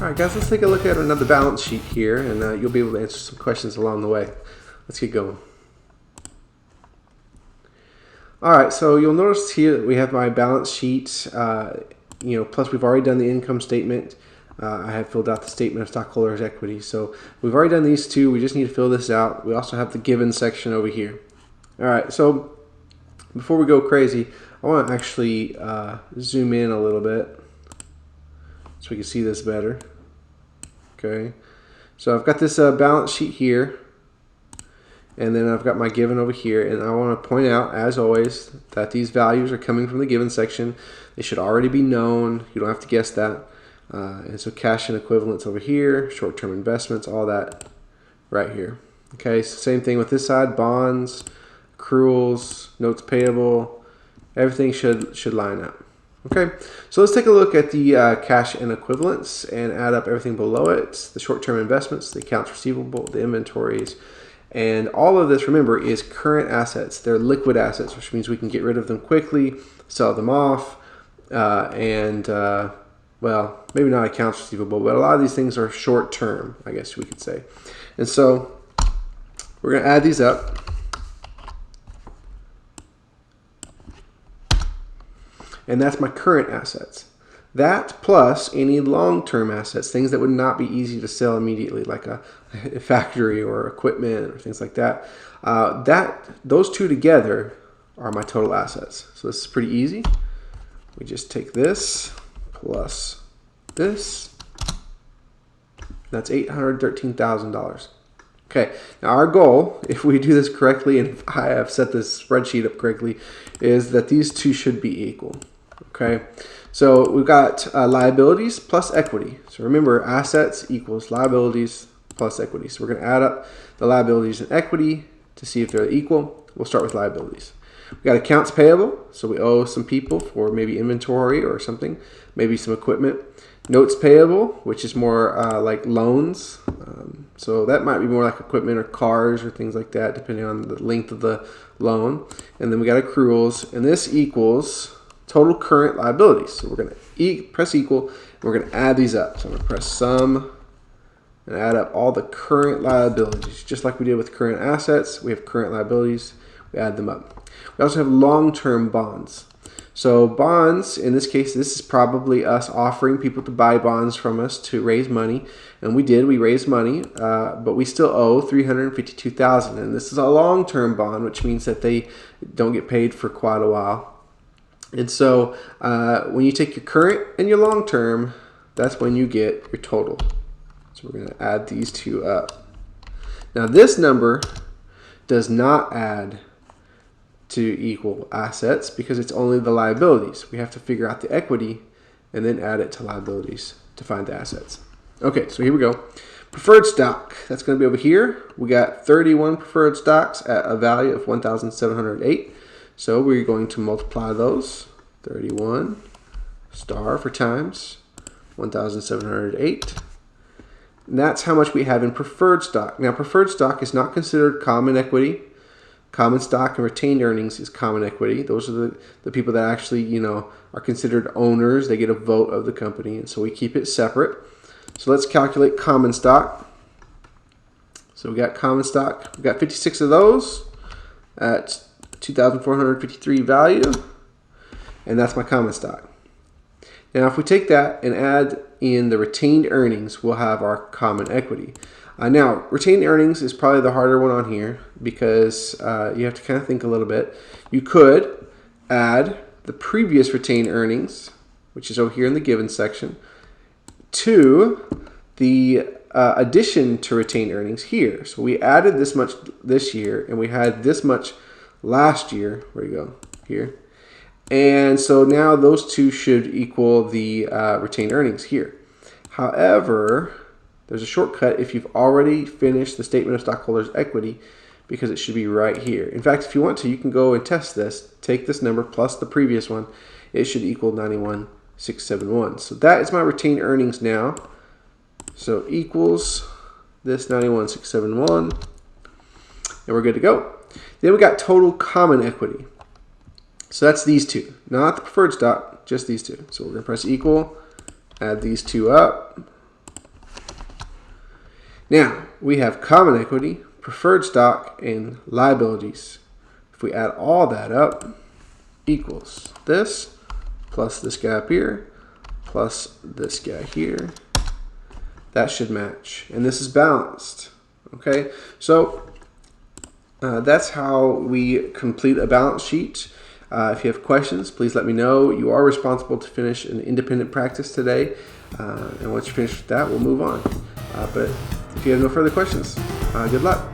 Alright guys, let's take a look at another balance sheet here, and you'll be able to answer some questions along the way. Let's get going. Alright, so you'll notice here that we have my balance sheet, plus we've already done the income statement. I have filled out the statement of stockholders' equity. So we've already done these two, we just need to fill this out. We also have the given section over here. Alright, so before we go crazy, I want to actually zoom in a little bit so we can see this better. Okay, so I've got this balance sheet here, and then I've got my given over here, and I want to point out, as always, that these values are coming from the given section. They should already be known. You don't have to guess that. And so cash and equivalents over here, short-term investments, all that right here. Okay, so same thing with this side, bonds, accruals, notes payable, everything should line up. Okay, so let's take a look at the cash and equivalents and add up everything below it, the short-term investments, the accounts receivable, the inventories, and all of this, remember, is current assets. They're liquid assets, which means we can get rid of them quickly, sell them off, well, maybe not accounts receivable, but a lot of these things are short-term, I guess we could say. And so we're going to add these up. And that's my current assets. That plus any long-term assets, things that would not be easy to sell immediately, like a factory or equipment or things like that. Those two together are my total assets. So this is pretty easy. We just take this plus this. That's $813,000. Okay, now our goal, if we do this correctly, and if I have set this spreadsheet up correctly, is that these two should be equal. Okay, so we've got liabilities plus equity. So remember, assets equals liabilities plus equity. So we're going to add up the liabilities and equity to see if they're equal. We'll start with liabilities. We've got accounts payable, so we owe some people for maybe inventory or something, maybe some equipment. Notes payable, which is more like loans. So that might be more like equipment or cars or things like that, depending on the length of the loan. And then we got accruals, and this equals total current liabilities. So we're going to press equal, and we're going to add these up. So I'm going to press sum and add up all the current liabilities. Just like we did with current assets, we have current liabilities, we add them up. We also have long-term bonds. So bonds, in this case, this is probably us offering people to buy bonds from us to raise money. And we did, we raised money, but we still owe $352,000. And this is a long-term bond, which means that they don't get paid for quite a while. And so when you take your current and your long-term, that's when you get your total. So we're going to add these two up. Now this number does not add to equal assets because it's only the liabilities. We have to figure out the equity and then add it to liabilities to find the assets. Okay, so here we go. Preferred stock, that's going to be over here. We got 31 preferred stocks at a value of 1,708. So we're going to multiply those, 31 star for times 1,708. And that's how much we have in preferred stock. Now preferred stock is not considered common equity. Common stock and retained earnings is common equity. Those are the people that actually, are considered owners. They get a vote of the company, and so we keep it separate. So let's calculate common stock. So we got common stock. We got 56 of those at 2,453 value, and that's my common stock. Now if we take that and add in the retained earnings, we'll have our common equity. Now retained earnings is probably the harder one on here because you have to kind of think a little bit. You could add the previous retained earnings, which is over here in the given section, to the addition to retained earnings here. So we added this much this year, and we had this much last year. Where you go? Here. And so now those two should equal the retained earnings here. However, there's a shortcut if you've already finished the statement of stockholders' equity, because it should be right here. In fact, if you want to, you can go and test this. Take this number plus the previous one. It should equal 91,671. So that is my retained earnings now. So equals this 91,671, and we're good to go. Then we got total common equity. So that's these two, not the preferred stock, just these two. So we're going to press equal, add these two up, Now, we have common equity, preferred stock, and liabilities. If we add all that up, equals this, plus this guy up here, plus this guy here. That should match. And this is balanced. Okay, so that's how we complete a balance sheet. If you have questions, please let me know. You are responsible to finish an independent practice today. And once you finish with that, we'll move on. But if you have no further questions, good luck.